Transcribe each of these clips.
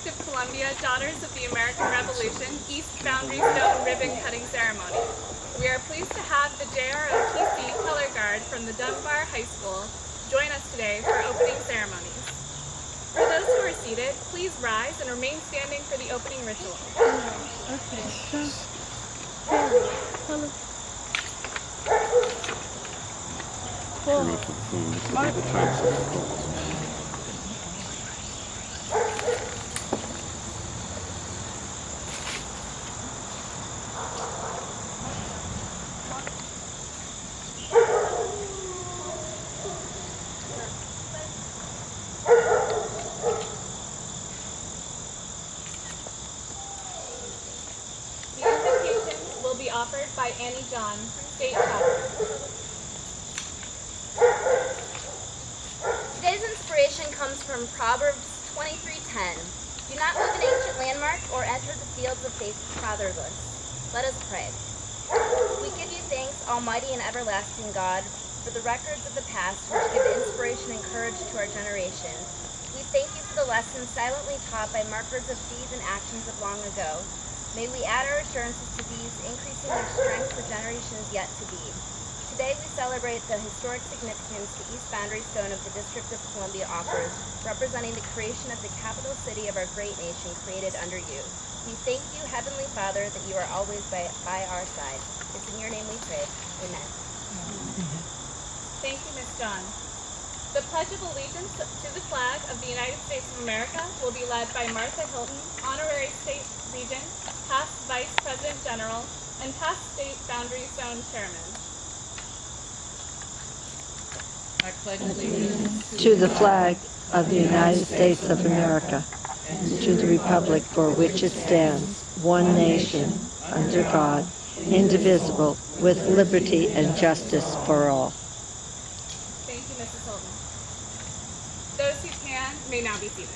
of Columbia, Daughters of the American Revolution, East Boundary Stone Ribbon Cutting Ceremony. We are pleased to have the JROTC Color Guard from the Dunbar High School join us today for opening ceremonies. For those who are seated, please rise and remain standing for the opening ritual. Okay, The invocation will be offered by Annie John, State Chapter. Today's inspiration comes from Proverbs 23:10. Do not move an ancient landmark or enter the fields of faith fatherless. Let us pray. We give you thanks, Almighty and everlasting God, for the records of the past which give inspiration and courage to our generation. We thank you for the lessons silently taught by markers of deeds and actions of long ago. May we add our assurances to these, increasing their strength for generations yet to be. Today we celebrate the historic significance the East Boundary Stone of the District of Columbia offers, representing the creation of the capital city of our great nation created under you. We thank you, Heavenly Father, that you are always by our side. It's in your name we pray. Amen. Thank you, Ms. John. The Pledge of Allegiance to the flag of the United States of America will be led by Martha Hilton, Honorary State Regent, past Vice President General, and past State Boundary Stone Chairman. I pledge allegiance to the flag of the United States of America, and to the republic for which it stands, one nation, under God, indivisible, with liberty and justice for all. Thank you, Mrs. Hilton. Those who can may now be seated.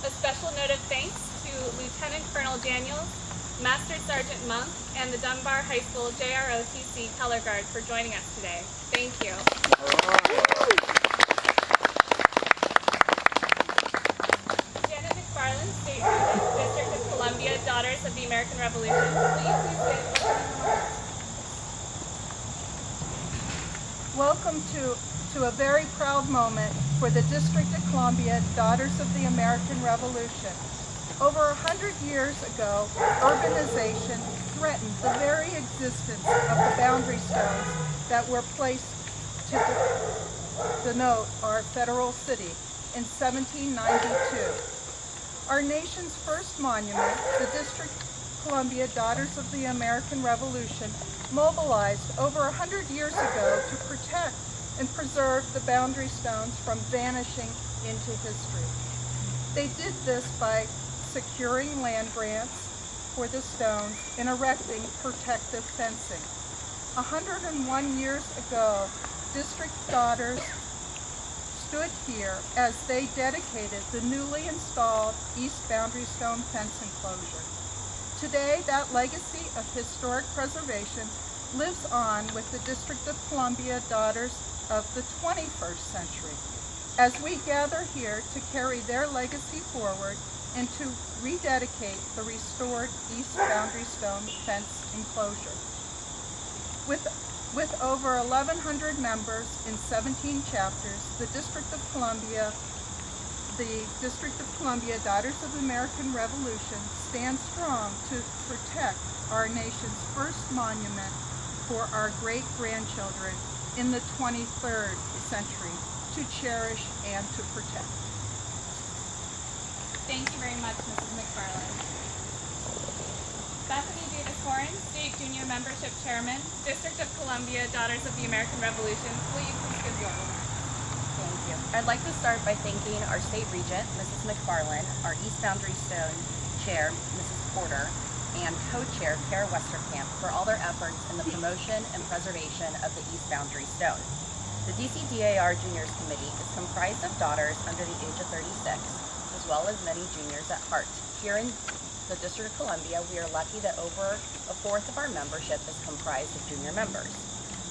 A special note of thanks to Lieutenant Colonel Daniels, Master Sergeant Monk, and the Dunbar High School JROTC Color Guard for joining us today. Thank you. Janet McFarland, State Regent, District of Columbia, Daughters of the American Revolution. Will you please stand for opening remarks? Welcome to a very proud moment for the District of Columbia, Daughters of the American Revolution. Over 100 years ago, urbanization threatened the very existence of the boundary stones that were placed to denote our federal city in 1792. Our nation's first monument, the District of Columbia, Daughters of the American Revolution, mobilized over 100 years ago to protect and preserve the boundary stones from vanishing into history. They did this by securing land grants for the stones and erecting protective fencing. 101 years ago, District Daughters stood here as they dedicated the newly installed East Boundary Stone fence enclosure. Today, that legacy of historic preservation lives on with the District of Columbia Daughters of the 21st century, as we gather here to carry their legacy forward and to rededicate the restored East Boundary Stone fence enclosure. With over 1,100 members in 17 chapters, the District of Columbia Daughters of the American Revolution stands strong to protect our nation's first monument for our great-grandchildren in the 23rd century to cherish and to protect. Thank you very much, Mrs. McFarland. Bethany Davis-Horan, State Junior Membership Chairman, District of Columbia, Daughters of the American Revolution, will you please give your remarks? Thank you. I'd like to start by thanking our State Regent, Mrs. McFarland, our East Boundary Stone Chair, Mrs. Porter, and Co-Chair, Kara Westerkamp, for all their efforts in the promotion and preservation of the East Boundary Stone. The DCDAR Juniors Committee is comprised of daughters under the age of 36, as well as many juniors at heart. Here in the District of Columbia, we are lucky that over a fourth of our membership is comprised of junior members.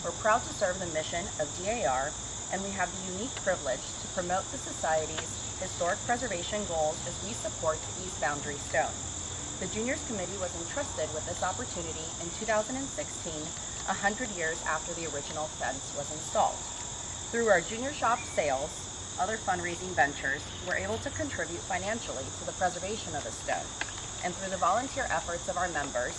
We're proud to serve the mission of DAR, and we have the unique privilege to promote the Society's historic preservation goals as we support the East Boundary Stone. The Juniors Committee was entrusted with this opportunity in 2016, 100 years after the original fence was installed. Through our junior shop sales, other fundraising ventures, we're able to contribute financially to the preservation of the stone. And through the volunteer efforts of our members,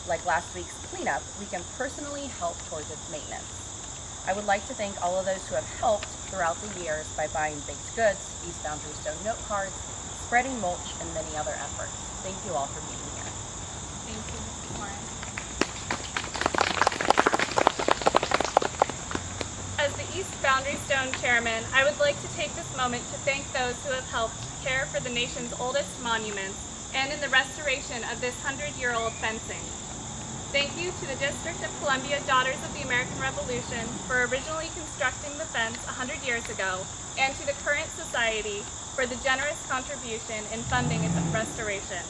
like last week's cleanup, we can personally help towards its maintenance. I would like to thank all of those who have helped throughout the years by buying baked goods, East Boundary Stone note cards, spreading mulch, and many other efforts. Thank you all for being here. Thank you, Mrs. Horan. As the East Boundary Stone Chairman, I would like to take this moment to thank those who have helped care for the nation's oldest monuments and in the restoration of this 100-year-old fencing. Thank you to the District of Columbia Daughters of the American Revolution for originally constructing the fence 100 years ago, and to the current society for the generous contribution in funding its restoration.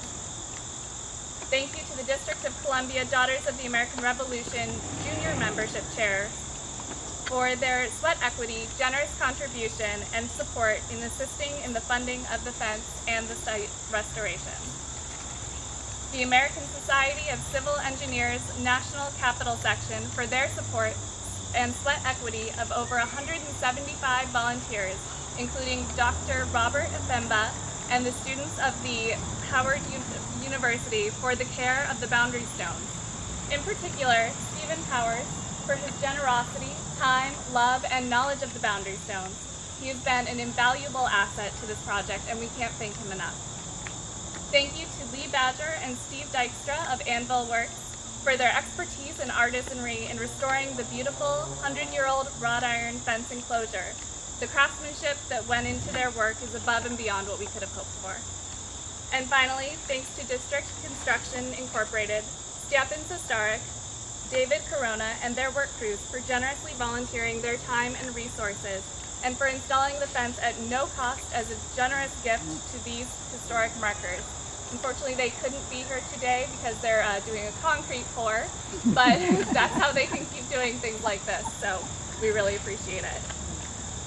Thank you to the District of Columbia Daughters of the American Revolution Junior Membership Chair for their sweat equity, generous contribution, and support in assisting in the funding of the fence and the site restoration. The American Society of Civil Engineers National Capital Section for their support and sweat equity of over 175 volunteers, including Dr. Robert Afemba and the students of the Howard University for the care of the boundary stones. In particular, Stephen Powers for his generosity, time, love, and knowledge of the boundary stones. He has been an invaluable asset to this project, and we can't thank him enough. Thank you to Lee Badger and Steve Dykstra of Anvil Works for their expertise and artisanry in restoring the beautiful 100-year-old wrought iron fence enclosure. The craftsmanship that went into their work is above and beyond what we could have hoped for. And finally, thanks to District Construction Incorporated, Stjepan Sestarik, David Corona, and their work crews for generously volunteering their time and resources, and for installing the fence at no cost as a generous gift to these historic markers. Unfortunately, they couldn't be here today because they're doing a concrete pour, but that's how they can keep doing things like this, so we really appreciate it.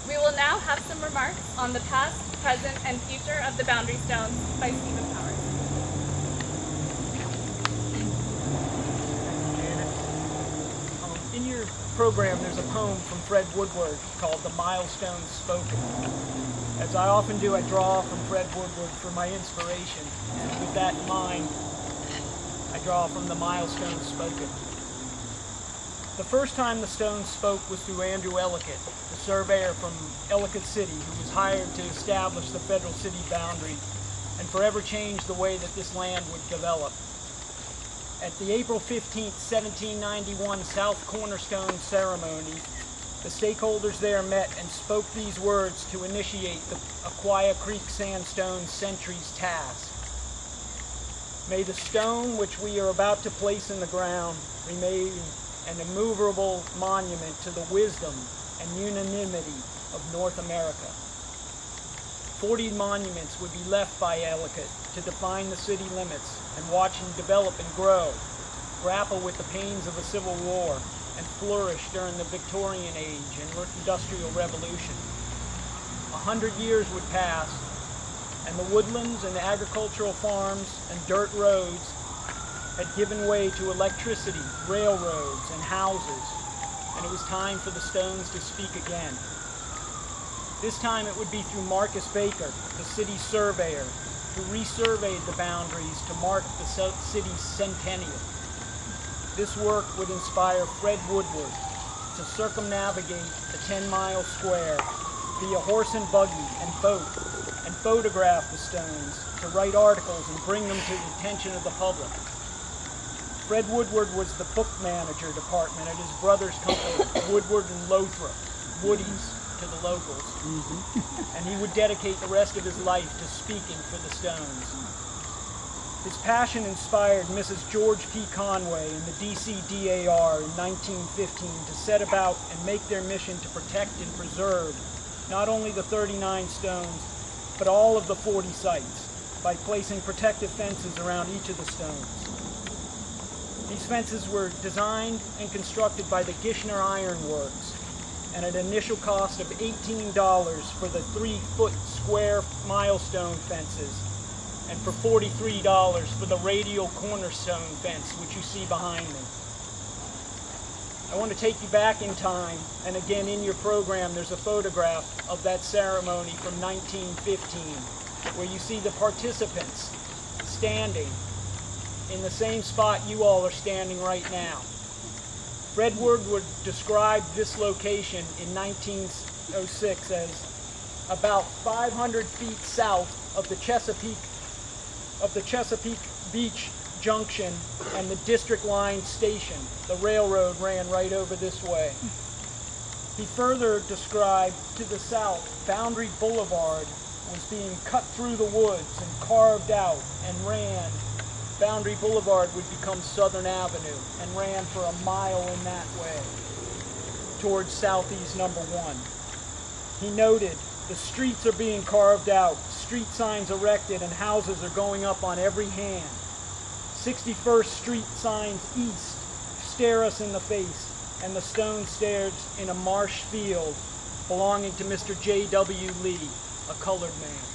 We will now have some remarks on the past, present, and future of the boundary stones by Stephen Powers. In your program, there's a poem from Fred Woodward called The Milestones Spoken. As I often do, I draw from Fred Woodward for my inspiration, and with that in mind, I draw from The Milestones Spoken. The first time the stones spoke was through Andrew Ellicott, the surveyor from Ellicott City, who was hired to establish the federal city boundary and forever changed the way that this land would develop. At the April 15, 1791 South Cornerstone ceremony, the stakeholders there met and spoke these words to initiate the Aquia Creek Sandstone Sentry's task. May the stone which we are about to place in the ground remain an immovable monument to the wisdom and unanimity of North America. 40 monuments would be left by Ellicott to define the city limits and watch them develop and grow, grapple with the pains of the Civil War, and flourish during the Victorian Age and Industrial Revolution. 100 years would pass, and the woodlands and the agricultural farms and dirt roads had given way to electricity, railroads, and houses, and it was time for the stones to speak again. This time it would be through Marcus Baker, the city surveyor, who resurveyed the boundaries to mark the city's centennial. This work would inspire Fred Woodward to to circumnavigate the 10-mile square via horse and buggy and boat and photograph the stones, to write articles and bring them to the attention of the public. Fred Woodward was the book manager department at his brother's company, Woodward and Lothrop, Woody's to the locals. And he would dedicate the rest of his life to speaking for the Stones. His passion inspired Mrs. George P. Conway and the DCDAR in 1915 to set about and make their mission to protect and preserve not only the 39 stones, but all of the 40 sites by placing protective fences around each of the stones. These fences were designed and constructed by the Gishner Iron Works, and at an initial cost of $18 for the 3-foot square milestone fences, and for $43 for the radial cornerstone fence, which you see behind me. I want to take you back in time, and again in your program there's a photograph of that ceremony from 1915, where you see the participants standing in the same spot you all are standing right now. Fred Woodward described this location in 1906 as about 500 feet south of the Chesapeake Beach Junction and the District Line Station. The railroad ran right over this way. He further described to the south, Boundary Boulevard was being cut through the woods and carved out and ran. Boundary Boulevard would become Southern Avenue and ran for a mile in that way towards Southeast number 1. He noted, the streets are being carved out, street signs erected, and houses are going up on every hand. 61st Street signs east stare us in the face, and the stone stares in a marsh field belonging to Mr. J.W. Lee, a colored man.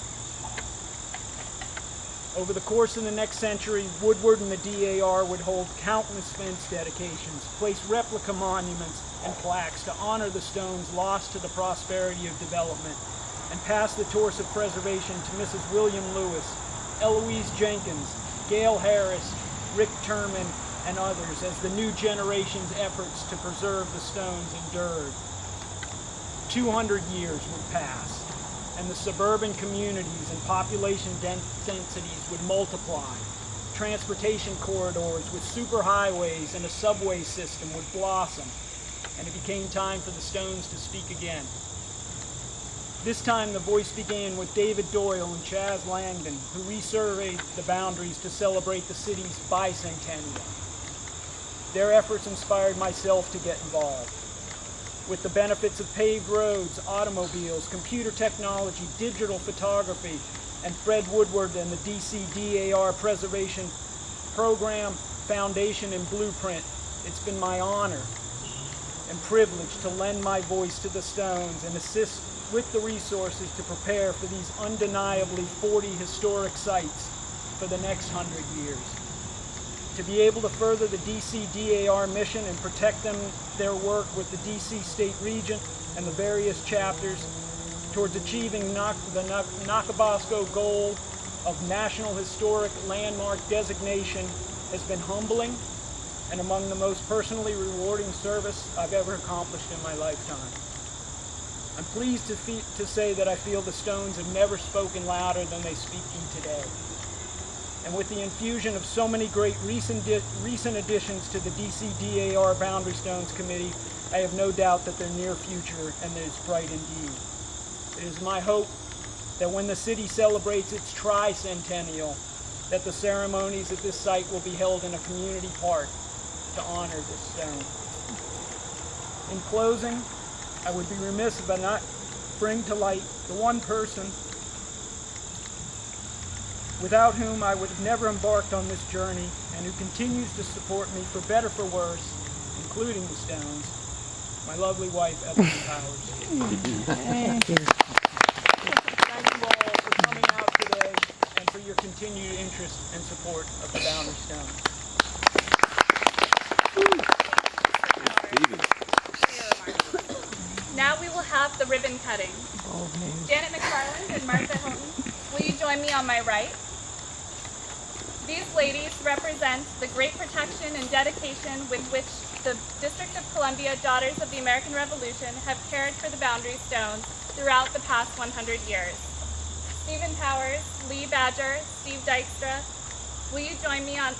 Over the course of the next century, Woodward and the DAR would hold countless fence dedications, place replica monuments and plaques to honor the stones lost to the prosperity of development, and pass the torch of preservation to Mrs. William Lewis, Eloise Jenkins, Gail Harris, Rick Terman, and others as the new generation's efforts to preserve the stones endured. 200 years would pass, and the suburban communities and population densities would multiply. Transportation corridors with superhighways and a subway system would blossom, and it became time for the Stones to speak again. This time the voice began with David Doyle and Chaz Langdon, who resurveyed the boundaries to celebrate the city's bicentennial. Their efforts inspired myself to get involved. With the benefits of paved roads, automobiles, computer technology, digital photography, and Fred Woodward and the DCDAR Preservation Program, Foundation, and Blueprint, it's been my honor and privilege to lend my voice to the Stones and assist with the resources to prepare for these undeniably 40 historic sites for the next 100 years. To be able to further the DCDAR mission and protect their work with the DC State Regent and the various chapters towards achieving the Nakabasco goal of National Historic Landmark designation has been humbling and among the most personally rewarding service I've ever accomplished in my lifetime. I'm pleased to say that I feel the Stones have never spoken louder than they speak today. And with the infusion of so many great recent additions to the DCDAR Boundary Stones Committee, I have no doubt that their near future is bright indeed. It is my hope that when the city celebrates its tricentennial, that the ceremonies at this site will be held in a community park to honor this stone. In closing, I would be remiss if I not bring to light the one person without whom I would have never embarked on this journey and who continues to support me for better for worse, including the Stones, my lovely wife, Evelyn Powers. Thank you. Thank you all for coming out today and for your continued interest and support of the Boundary Stones. Now we will have the ribbon cutting. Janet McFarland and Martha Hilton, will you join me on my right? These ladies represent the great protection and dedication with which the District of Columbia Daughters of the American Revolution have cared for the boundary stones throughout the past 100 years. Stephen Powers, Lee Badger, Steve Dykstra, will you join me on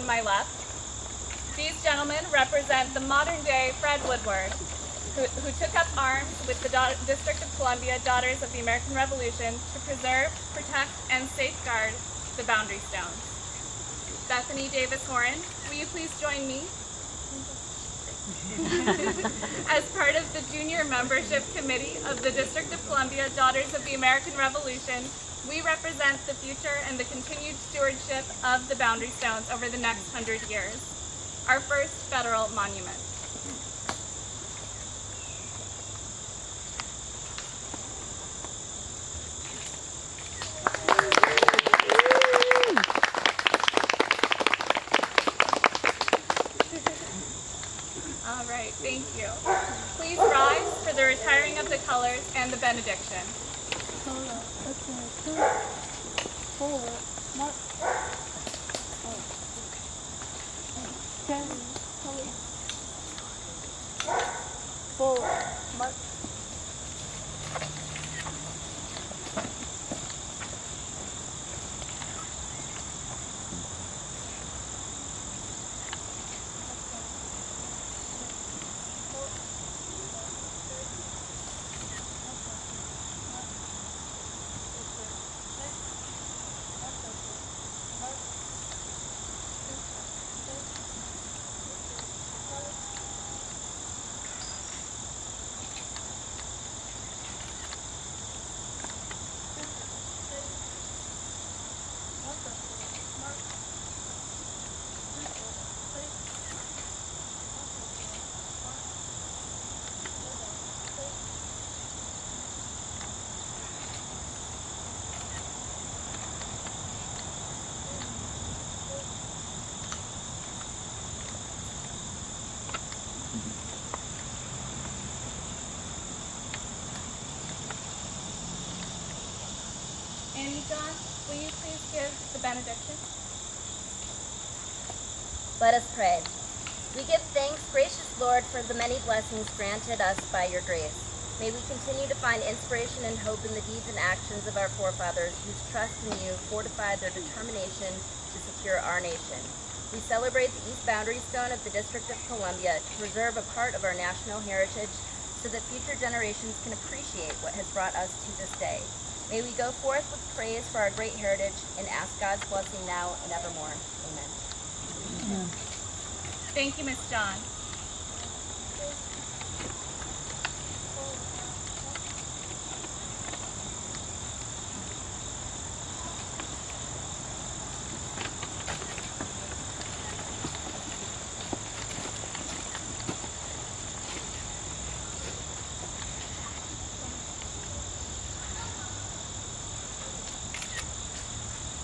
my left? These gentlemen represent the modern-day Fred Woodward, who took up arms with the District of Columbia Daughters of the American Revolution to preserve, protect, and safeguard the boundary stones. Bethany Davis Horan, will you please join me? As part of the Junior Membership Committee of the District of Columbia Daughters of the American Revolution, we represent the future and the continued stewardship of the boundary stones over the next 100 years. Our first federal monument. All right, thank you. Please rise for the retiring of the colors and the benediction. Annie John, will you please give the benediction? Let us pray. We give thanks, gracious Lord, for the many blessings granted us by your grace. May we continue to find inspiration and hope in the deeds and actions of our forefathers whose trust in you fortified their determination to secure our nation. We celebrate the East Boundary Stone of the District of Columbia to preserve a part of our national heritage so that future generations can appreciate what has brought us to this day. May we go forth with praise for our great heritage and ask God's blessing now and evermore. Amen. Thank you, Ms. John.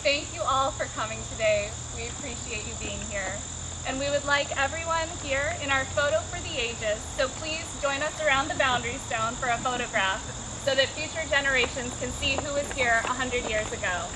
Thank you all for coming today. We appreciate you being here. And we would like everyone here in our photo for the ages, so please join us around the boundary stone for a photograph so that future generations can see who was here 100 years ago.